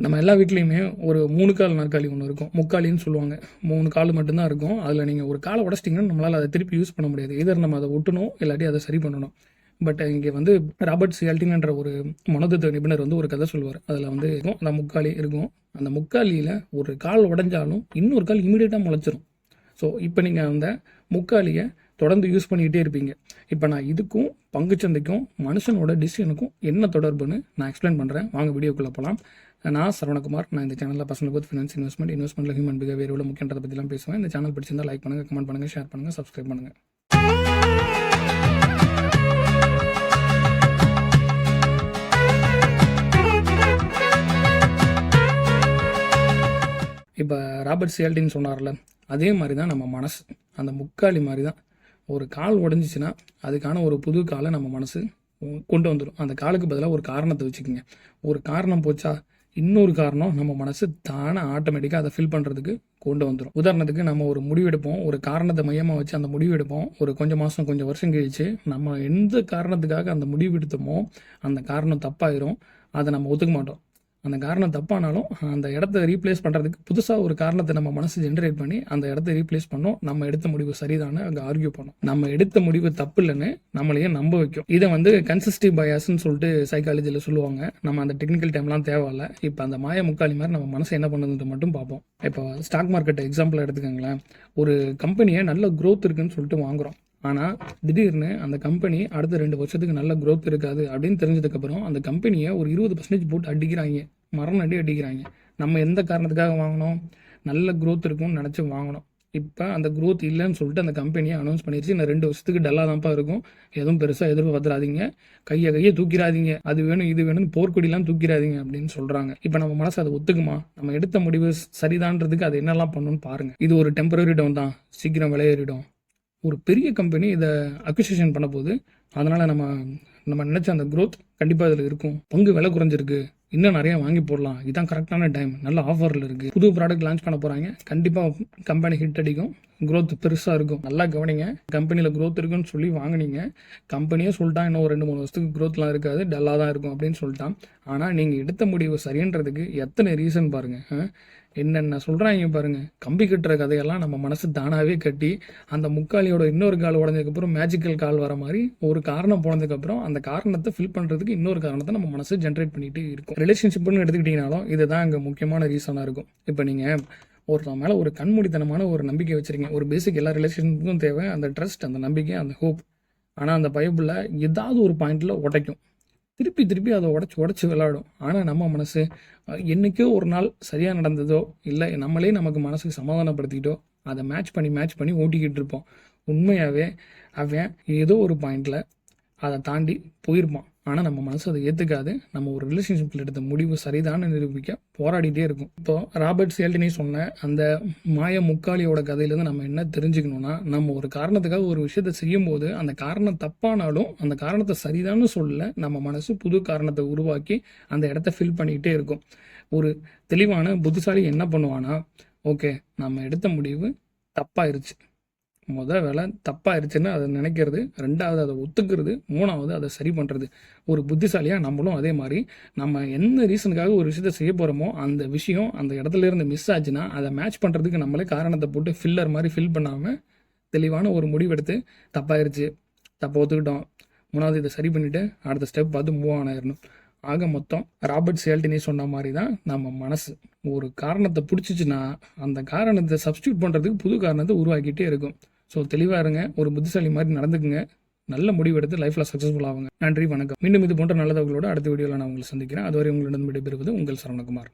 நம்ம எல்லா வீட்லேயுமே ஒரு 3 கால் நாற்காலி ஒன்று இருக்கும். முக்காலின்னு சொல்லுவாங்க. 3 கால் மட்டும்தான் இருக்கும். அதில் நீங்கள் ஒரு காலை உடச்சிட்டிங்கன்னா நம்மளால் அதை திருப்பி யூஸ் பண்ண முடியாது. எதர் நம்ம அதை ஒட்டணும், இல்லாட்டி அதை சரி பண்ணணும். பட் இங்கே வந்து ராபர்ட் சியால்டின்ன்ற ஒரு மனோதத்துவ நிபுணர் வந்து ஒரு கதை சொல்லுவார். அதில் வந்து இருக்கும் அந்த முக்காலி இருக்கும். அந்த முக்காலியில் ஒரு கால் உடஞ்சாலும் இன்னொரு கால் இமீடியட்டாக முளைச்சிரும். ஸோ இப்போ நீங்கள் அந்த முக்காலியை தொடர்ந்து யூஸ் பண்ணிக்கிட்டே இருப்பீங்க. இப்போ நான் இதுக்கும் பங்குச்சந்தைக்கும் மனுஷனோட டிசிஷனுக்கும் என்ன தொடர்புன்னு நான் எக்ஸ்பிளைன் பண்ணுறேன். வாங்க வீடியோக்குள்ளே போகலாம். நான் சரவணகுமார். நான் இந்த சேனலில் பர்சனல் growth, ஃபினான்ஸ், இன்வெஸ்ட்மெண்ட்டில் ஹியூமன் பிஹேவியர் எவ்வளோ முக்கியன்றதை பற்றிலாம் பேசுவேன். இந்த சேனல் பிடிச்சிருந்தால் லைக் பண்ணுங்கள், கமெண்ட் பண்ணுங்கள், ஷேர் பண்ணுங்கள், சப்ஸ்கிரைப் பண்ணுங்கள். இப்போ ராபர்ட் சியால்டின் சொன்னார்ல, அதே மாதிரி தான் நம்ம மனசு. அந்த முக்காலி மாதிரி தான். ஒரு கால் உடஞ்சிச்சின்னா அதுக்கான ஒரு புது காலை நம்ம மனசு கொண்டு வந்துடும். அந்த காலுக்கு பதிலாக ஒரு காரணத்தை வச்சுக்கோங்க. ஒரு காரணம் போச்சா இன்னொரு காரணம் நம்ம மனசு தானே ஆட்டோமேட்டிக்காக அதை ஃபில் பண்ணுறதுக்கு கொண்டு வந்துடும். உதாரணத்துக்கு நம்ம ஒரு முடிவெடுப்போம், ஒரு காரணத்தை மையமாக வச்சு அந்த முடிவு எடுப்போம். ஒரு கொஞ்சம் மாதம் கொஞ்சம் வருஷம் கழிச்சு நம்ம எந்த காரணத்துக்காக அந்த முடிவு எடுத்தோமோ அந்த காரணம் தப்பாயிரும். அதை நம்ம ஒத்துக்க மாட்டோம். அந்த காரணம் தப்பானாலும் அந்த இடத்த ரீப்ளேஸ் பண்ணுறதுக்கு புதுசாக ஒரு காரணத்தை நம்ம மனசு ஜென்ரேட் பண்ணி அந்த இடத்த ரீப்ளேஸ் பண்ணோம். நம்ம எடுத்த முடிவு சரிதானே அங்கே ஆர்கியூ பண்ணோம். நம்ம எடுத்த முடிவு தப்பு இல்லைன்னு நம்மளையே நம்ப வைக்கும். இதை வந்து கன்சிஸ்டிவ் பயாஸ்ன்னு சொல்லிட்டு சைக்காலஜியில் சொல்லுவாங்க. நம்ம அந்த டெக்னிக்கல் டைம்லாம் தேவையில்ல. இப்போ அந்த மாய முக்காலி மாதிரி நம்ம மனசை என்ன பண்ணுதுன்ட்டு மட்டும் பார்ப்போம். இப்போ ஸ்டாக் மார்க்கெட் எக்ஸாம்பிள் எடுத்துக்கோங்களேன். ஒரு கம்பெனியை நல்ல க்ரோத் இருக்குன்னு சொல்லிட்டு வாங்குகிறோம். ஆனால் திடீர்னு அந்த கம்பெனி அடுத்த 2 வருஷத்துக்கு நல்ல க்ரோத் இருக்காது அப்படின்னு தெரிஞ்சதுக்கப்புறம் அந்த கம்பெனியை ஒரு 20% போட்டு அடிக்கிறாங்க, அடிக்கிறாங்க. நம்ம எந்த காரணத்துக்காக வாங்கினோம்? நல்ல க்ரோத் இருக்கும்னு நினச்சி வாங்கினோம். இப்போ அந்த க்ரோத் இல்லைன்னு சொல்லிட்டு அந்த கம்பெனியை அனௌன்ஸ் பண்ணிடுச்சு. இந்த 2 வருஷத்துக்கு டல்லாக தான்ப்பா இருக்கும், எதுவும் பெருசாக எதிர்பார்த்துறாதீங்க, கையை தூக்கிடாதீங்க, அது வேணும் இது வேணும்னு போர்க்கொடிலாம் தூக்கிடாதீங்க அப்படின்னு சொல்கிறாங்க. இப்போ நம்ம மனசு அதை ஒத்துக்குமா? நம்ம எடுத்த முடிவு சரிதான்றதுக்கு அது என்னெல்லாம் பண்ணணும்னு பாருங்கள். இது ஒரு டெம்பரரி டவுன் தான், சீக்கிரம் விளையேறிடும். ஒரு பெரிய கம்பெனி இதை அக்விசிஷன் பண்ண போது, அதனால் நம்ம நினச்ச அந்த க்ரோத் கண்டிப்பாக இதில் இருக்கும். பங்கு விலை குறைஞ்சிருக்கு, இன்னும் நிறையா வாங்கி போடலாம், இதுதான் கரெக்டான டைம், நல்ல ஆஃபரில் இருக்குது, புது ப்ராடக்ட் லான்ச் பண்ண போகிறாங்க, கண்டிப்பாக கம்பெனி ஹிட் அடிக்கும், க்ரோத் பெருசாக இருக்கும். நல்லா கவனிங்க. கம்பெனியில் க்ரோத் இருக்குன்னு சொல்லி வாங்கினீங்க. கம்பெனியே சொல்லிட்டான் இன்னும் 2-3 வருஷத்துக்கு க்ரோத்லாம் இருக்காது, டல்லாக தான் இருக்கும் அப்படின்னு சொல்லிட்டான். ஆனால் நீங்கள் எடுத்த முடிவு சரின்றதுக்கு எத்தனை ரீசன் பாருங்கள். என்னென்ன சொல்கிறாங்க பாருங்கள். கம்பி கட்டுற கதையெல்லாம் நம்ம மனசு தானாகவே கட்டி அந்த முக்காலியோட இன்னொரு கால் உடஞ்சதுக்கப்புறம் மேஜிக்கல் கால் வர மாதிரி ஒரு காரணம் போனதுக்கப்புறம் அந்த காரணத்தை ஃபில் பண்ணுறதுக்கு இன்னொரு காரணத்தை நம்ம மனசு ஜென்ரேட் பண்ணிகிட்டு இருக்கும். ரிலேஷன்ஷிப்னு எடுத்துக்கிட்டிங்கனாலும் இதுதான் அங்கே முக்கியமான ரீசனாக இருக்கும். இப்போ நீங்கள் ஒருத்தன் மேலே ஒரு கண்மூடித்தனமான ஒரு நம்பிக்கை வச்சுருங்க. ஒரு பேசிக் எல்லா ரிலேஷன்ஷிப்புக்கும் தேவை அந்த ட்ரஸ்ட், அந்த நம்பிக்கை, அந்த ஹோப். ஆனால் அந்த பைபிளில் ஏதாவது ஒரு பாயிண்டில் உடைக்கும். திருப்பி அதை உடச்சி விளையாடும். ஆனால் நம்ம மனசு என்றைக்கோ ஒரு நாள் சரியாக நடந்ததோ இல்லை நம்மளே நமக்கு மனசுக்கு சமாதானப்படுத்திக்கிட்டோ அதை மேட்ச் பண்ணி ஓட்டிக்கிட்டு இருப்போம். உண்மையாகவே அவன் ஏதோ ஒரு பாயிண்டில் அதை தாண்டி போயிருப்பான். ஆனால் நம்ம மனசு அதை ஏற்றுக்காது. நம்ம ஒரு ரிலேஷன்ஷிப்பில் எடுத்த முடிவு சரிதான்னு நிரூபிக்க போராடிட்டே இருக்கும். இப்போ ராபர்ட் சியால்டினி சொன்ன அந்த மாய முக்காலியோட கதையிலேருந்து நம்ம என்ன தெரிஞ்சுக்கணும்னா, நம்ம ஒரு காரணத்துக்காக ஒரு விஷயத்தை செய்யும்போது அந்த காரணம் தப்பானாலும் அந்த காரணத்தை சரிதான்னு சொல்ல நம்ம மனசு புது காரணத்தை உருவாக்கி அந்த இடத்த ஃபில் பண்ணிக்கிட்டே இருக்கும். ஒரு தெளிவான புத்திசாலி என்ன பண்ணுவானா, ஓகே நம்ம எடுத்த முடிவு தப்பாயிருச்சு, வேலை தப்பாயிருச்சுன்னு அதை நினைக்கிறது, 2வது அதை ஒத்துக்கிறது, 3வது அதை சரி பண்ணுறது. ஒரு புத்திசாலியாக நம்மளும் அதே மாதிரி நம்ம என்ன ரீசனுக்காக ஒரு விஷயத்தை செய்ய போகிறோமோ அந்த விஷயம் அந்த இடத்துல இருந்து மிஸ் ஆச்சுன்னா அதை மேட்ச் பண்ணுறதுக்கு நம்மளே காரணத்தை போட்டு ஃபில்லர் மாதிரி ஃபில் பண்ணாமல் தெளிவான ஒரு முடிவெடுத்து தப்பாயிருச்சு, தப்பை ஒத்துக்கிட்டோம், 3வது இதை சரி பண்ணிவிட்டு அடுத்த ஸ்டெப் பார்த்து மூவ் ஆனாயிரணும். ஆக மொத்தம் ராபர்ட் சியால்டினி சொன்ன மாதிரி தான் நம்ம மனசு ஒரு காரணத்தை பிடிச்சிச்சுன்னா அந்த காரணத்தை சப்ஸ்டியூட் பண்ணுறதுக்கு புது காரணத்தை உருவாக்கிட்டே இருக்கும். ஸோ தெளிவாக இருங்க, ஒரு புத்திசாலி மாதிரி நடந்துக்குங்க, நல்ல முடிவு எடுத்து லைஃப்பில் சக்ஸஸ்ஃபுல் ஆகுங்க. நன்றி, வணக்கம். மீண்டும் இது போன்ற நல்ல தகவலோடு அடுத்த வீடியோவில் நான் உங்களை சந்திக்கிறேன். அதுவரை உங்களிடம் விடைபெறுவது உங்கள் சரவணகுமார்.